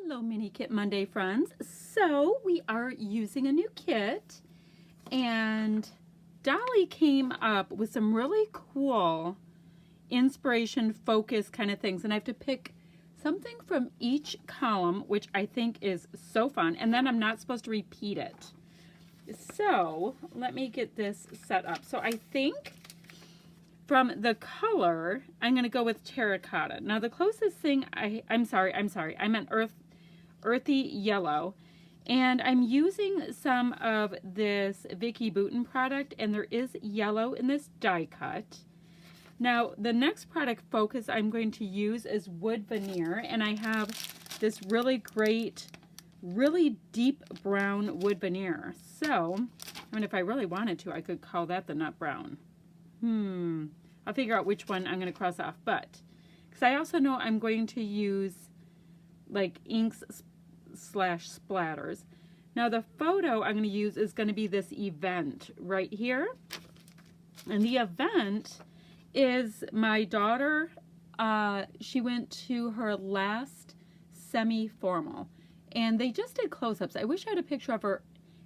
Hello, Mini Kit Monday friends. So we are using a new kit, and Dolly came up with some really cool inspiration focus kind of things, and I have to pick something from each column, which I think is so fun, and then I'm not supposed to repeat it. So let me get this set up. So I think from the color, I'm going to go with terracotta. Now the closest thing, I'm sorry, I meant earthy yellow. And I'm using some of this Vicki Boutin product, and there is yellow in this die cut. Now the next product focus I'm going to use is wood veneer, and I have this really great, really deep brown wood veneer. So, I mean, if I really wanted to, I could call that the nut brown. I'll figure out which one I'm going to cross off, but because I also know I'm going to use like inks slash splatters. Now the photo I'm going to use is going to be this event right here, and the event is my daughter. She went to her last semi-formal, and they just did close-ups. I wish I had a picture of her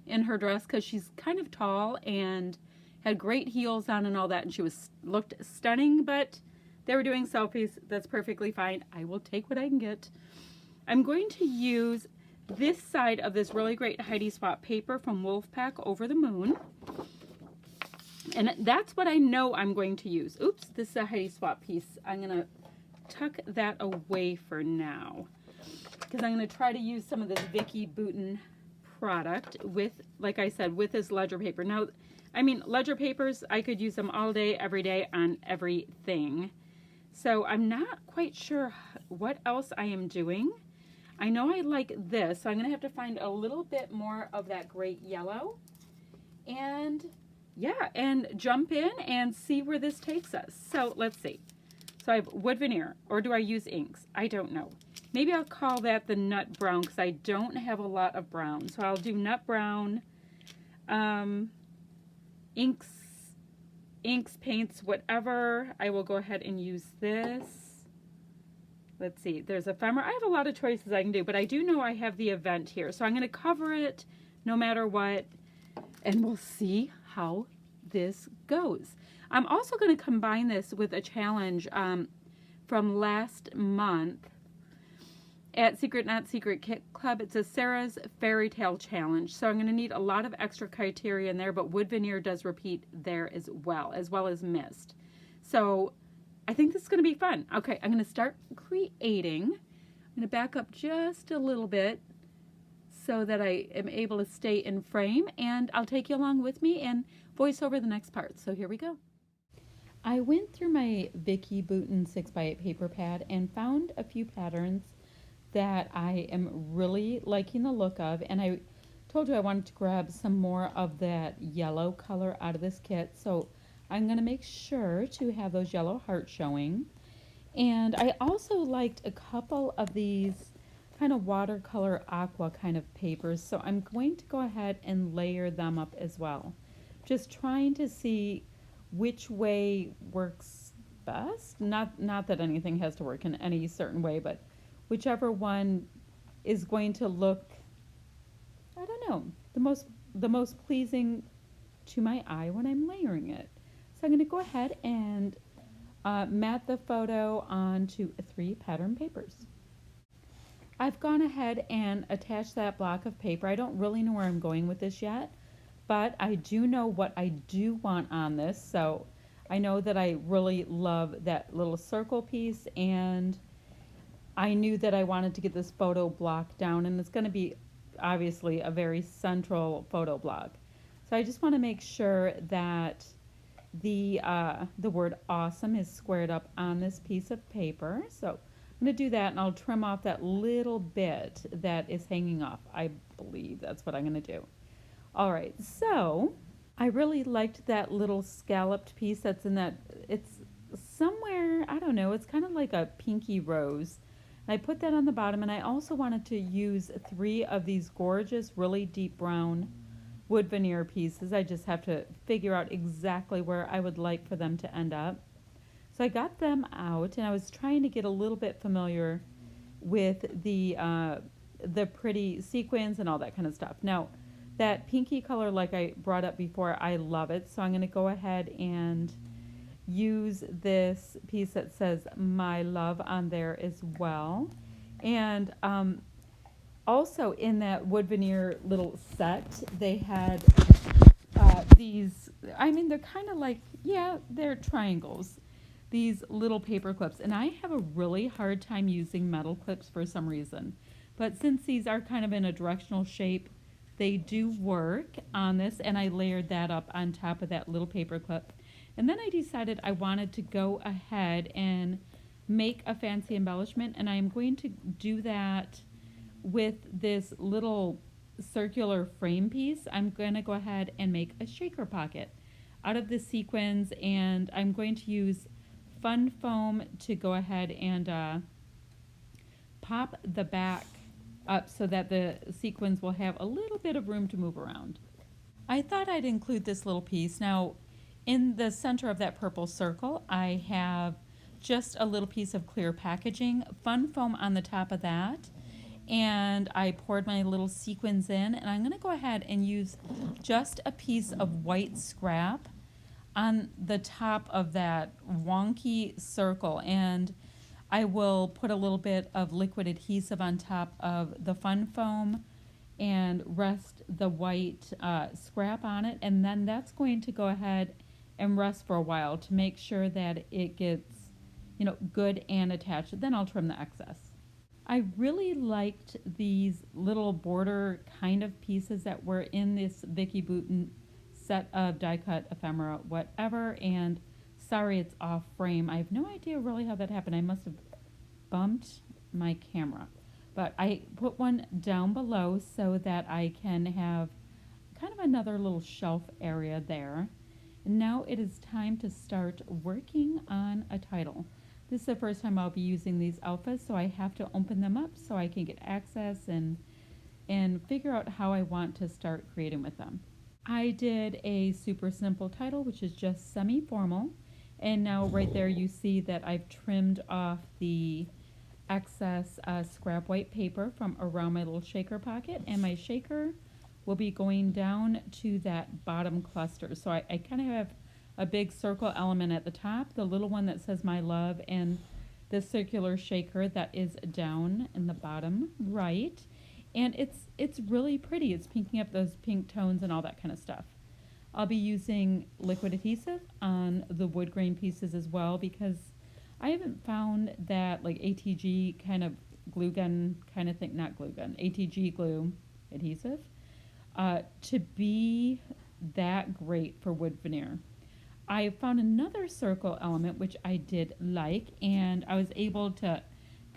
in her dress because she's kind of tall and had great heels on and all that, and she looked stunning, but they were doing selfies. That's perfectly fine. I will take what I can get. I'm going to use this side of this really great Heidi Swapp paper from Wolfpack Over the Moon, and that's what I know I'm going to use. Oops, this is a Heidi Swapp piece. I'm going to tuck that away for now because I'm going to try to use some of this Vicki Boutin product with, like I said, with this ledger paper. Now, I mean, ledger papers, I could use them all day, every day on everything. So I'm not quite sure what else I am doing. I know I like this, so I'm going to have to find a little bit more of that great yellow. And yeah, and jump in and see where this takes us. So let's see. So I have wood veneer, or do I use inks? I don't know. Maybe I'll call that the nut brown because I don't have a lot of brown. So I'll do nut brown, inks, paints, whatever. I will go ahead and use this. Let's see, there's ephemera. I have a lot of choices I can do, but I do know I have the event here. So I'm going to cover it no matter what, and we'll see how this goes. I'm also going to combine this with a challenge from last month at Secret Not Secret Kit Club. It's a Sarah's Fairy Tale Challenge. So I'm going to need a lot of extra criteria in there, but wood veneer does repeat there as well as mist. So I think this is going to be fun. Okay, I'm going to start creating. I'm going to back up just a little bit so that I am able to stay in frame, and I'll take you along with me and voice over the next part. So here we go. I went through my Vicki Boutin 6x8 paper pad and found a few patterns that I am really liking the look of, and I told you I wanted to grab some more of that yellow color out of this kit, so I'm going to make sure to have those yellow hearts showing. And I also liked a couple of these kind of watercolor aqua kind of papers, so I'm going to go ahead and layer them up as well, just trying to see which way works best. Not that anything has to work in any certain way, but whichever one is going to look, I don't know, the most pleasing to my eye when I'm layering it. So I'm going to go ahead and mat the photo onto 3 pattern papers. I've gone ahead and attached that block of paper. I don't really know where I'm going with this yet, but I do know what I do want on this. So I know that I really love that little circle piece, and I knew that I wanted to get this photo block down, and it's going to be obviously a very central photo block. So I just want to make sure that the word awesome is squared up on this piece of paper. So I'm going to do that, and I'll trim off that little bit that is hanging off. I believe that's what I'm going to do. All right, so I really liked that little scalloped piece that's in that. It's somewhere, I don't know, it's kind of like a pinky rose. And I put that on the bottom, and I also wanted to use 3 of these gorgeous, really deep brown wood veneer pieces. I just have to figure out exactly where I would like for them to end up. So I got them out, and I was trying to get a little bit familiar with the the pretty sequins and all that kind of stuff. Now, that pinky color, like I brought up before, I love it. So I'm going to go ahead and use this piece that says My Love on there as well. And also in that wood veneer little set, they had these, I mean, they're kind of like, yeah, they're triangles. These little paper clips. And I have a really hard time using metal clips for some reason. But since these are kind of in a directional shape, they do work on this. And I layered that up on top of that little paper clip. And then I decided I wanted to go ahead and make a fancy embellishment. And I'm going to do that with this little circular frame piece. I'm going to go ahead and make a shaker pocket out of the sequins, and I'm going to use Fun Foam to go ahead and pop the back up so that the sequins will have a little bit of room to move around. I thought I'd include this little piece. Now, in the center of that purple circle, I have just a little piece of clear packaging, Fun Foam on the top of that, and I poured my little sequins in, and I'm going to go ahead and use just a piece of white scrap on the top of that wonky circle, and I will put a little bit of liquid adhesive on top of the Fun Foam and rest the white scrap on it, and then that's going to go ahead and rest for a while to make sure that it gets, you know, good and attached. Then I'll trim the excess. I really liked these little border kind of pieces that were in this Vicki Boutin set of die cut ephemera, whatever, and sorry it's off frame. I have no idea really how that happened. I must have bumped my camera. But I put one down below so that I can have kind of another little shelf area there. And now it is time to start working on a title. This is the first time I'll be using these alphas, so I have to open them up so I can get access and figure out how I want to start creating with them. I did a super simple title, which is just semi-formal. And now right there you see that I've trimmed off the excess scrap white paper from around my little shaker pocket. And my shaker will be going down to that bottom cluster. So I kind of have a big circle element at the top, the little one that says My Love, and the circular shaker that is down in the bottom right. And it's really pretty. It's pinking up those pink tones and all that kind of stuff. I'll be using liquid adhesive on the wood grain pieces as well, because I haven't found that like ATG kind of glue gun kind of thing, not glue gun, ATG glue adhesive, to be that great for wood veneer. I found another circle element which I did like, and I was able to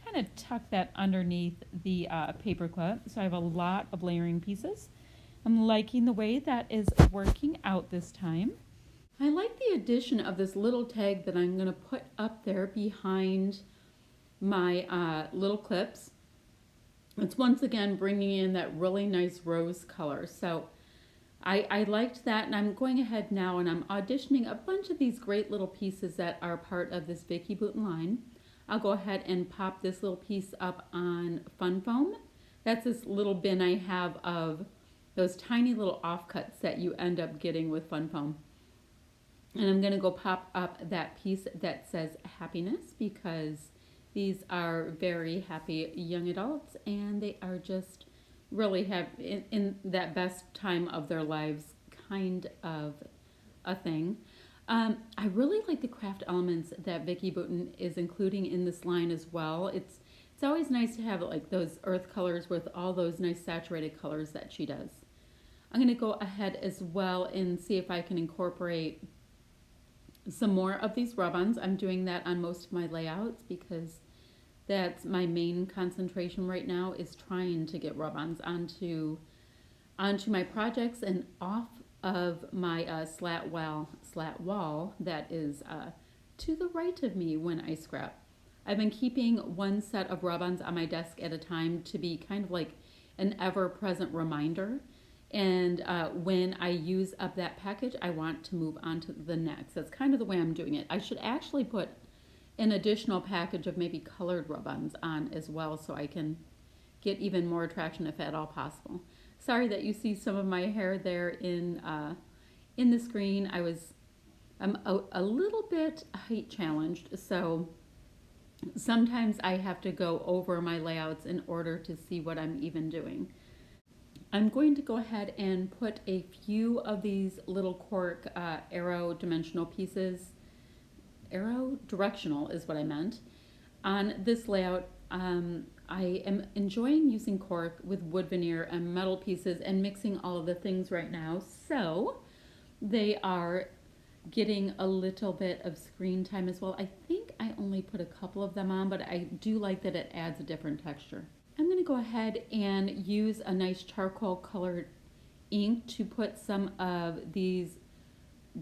kind of tuck that underneath the paper clip. So I have a lot of layering pieces. I'm liking the way that is working out this time. I like the addition of this little tag that I'm going to put up there behind my little clips. It's once again bringing in that really nice rose color. So I liked that, and I'm going ahead now and I'm auditioning a bunch of these great little pieces that are part of this Vicki Boutin line. I'll go ahead and pop this little piece up on Fun Foam. That's this little bin I have of those tiny little offcuts that you end up getting with Fun Foam. And I'm going to go pop up that piece that says Happiness, because these are very happy young adults, and they are just really have in that best time of their lives kind of a thing. I really like the craft elements that Vicki Boutin is including in this line as well. It's always nice to have like those earth colors with all those nice saturated colors that she does. I'm going to go ahead as well and see if I can incorporate some more of these rub-ons. I'm doing that on most of my layouts because that's my main concentration right now, is trying to get rub-ons onto my projects and off of my slat wall that is to the right of me when I scrap. I've been keeping one set of rub-ons on my desk at a time to be kind of like an ever-present reminder. And when I use up that package, I want to move on to the next. That's kind of the way I'm doing it. I should actually put an additional package of maybe colored rub-ons on as well, so I can get even more traction if at all possible. Sorry that you see some of my hair there in the screen. I'm a little bit height challenged, so sometimes I have to go over my layouts in order to see what I'm even doing. I'm going to go ahead and put a few of these little cork arrow dimensional pieces, arrow directional is what I meant, on this layout. I am enjoying using cork with wood veneer and metal pieces and mixing all of the things right now, so they are getting a little bit of screen time as well. I think I only put a couple of them on, but I do like that it adds a different texture. I'm going to go ahead and use a nice charcoal colored ink to put some of these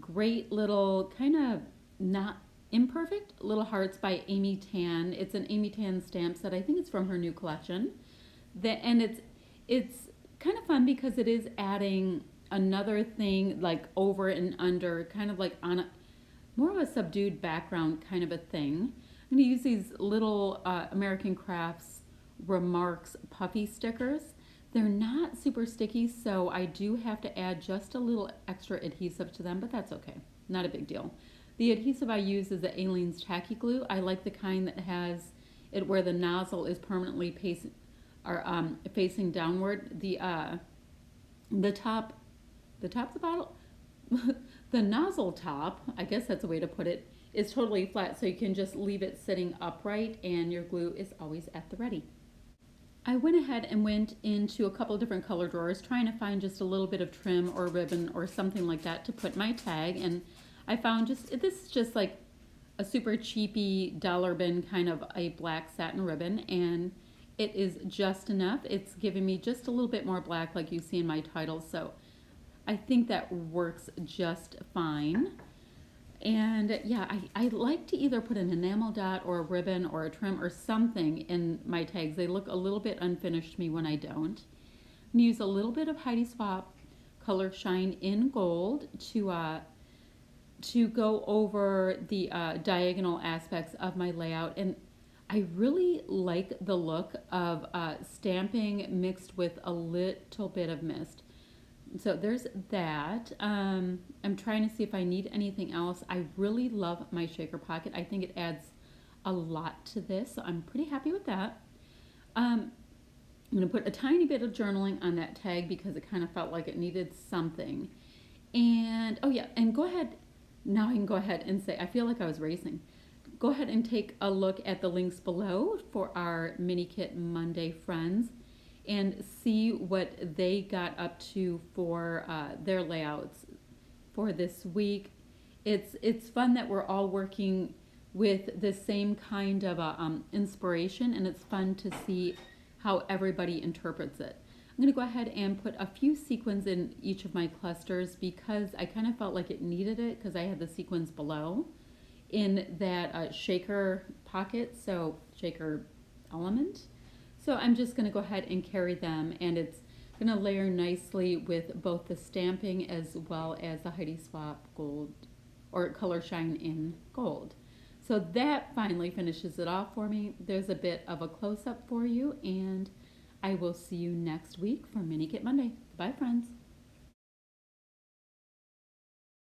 great little kind of not imperfect little hearts by Amy Tan. It's an Amy Tan stamp set. I think it's from her new collection. And it's kind of fun because it is adding another thing like over and under, kind of like on a more of a subdued background kind of a thing. I'm going to use these little American Crafts Remarks puffy stickers. They're not super sticky, so I do have to add just a little extra adhesive to them, but that's okay. Not a big deal. The adhesive I use is the Aleene's Tacky Glue. I like the kind that has it where the nozzle is permanently facing downward. The top of the bottle, the nozzle top, I guess that's a way to put it, is totally flat, so you can just leave it sitting upright and your glue is always at the ready. I went ahead and went into a couple of different color drawers trying to find just a little bit of trim or ribbon or something like that to put my tag, and I found this is just like a super cheapy dollar bin kind of a black satin ribbon, and it is just enough. It's giving me just a little bit more black like you see in my title, so I think that works just fine. And yeah, I like to either put an enamel dot or a ribbon or a trim or something in my tags. They look a little bit unfinished to me when I don't. I'm going to use a little bit of Heidi Swapp Color Shine in Gold to go over the diagonal aspects of my layout. And I really like the look of stamping mixed with a little bit of mist. So there's that. I'm trying to see if I need anything else. I really love my shaker pocket. I think it adds a lot to this, so I'm pretty happy with that. I'm going to put a tiny bit of journaling on that tag because it kind of felt like it needed something. And, oh yeah, and go ahead, now I can go ahead and say, I feel like I was racing. Go ahead and take a look at the links below for our Mini Kit Monday friends and see what they got up to for their layouts for this week. It's fun that we're all working with the same kind of inspiration, and it's fun to see how everybody interprets it. I'm going to go ahead and put a few sequins in each of my clusters because I kind of felt like it needed it because I had the sequins below in that shaker pocket, so shaker element. So I'm just going to go ahead and carry them, and it's going to layer nicely with both the stamping as well as the Heidi Swapp Gold or Color Shine in Gold. So that finally finishes it off for me. There's a bit of a close-up for you, and I will see you next week for Mini Kit Monday. Bye, friends.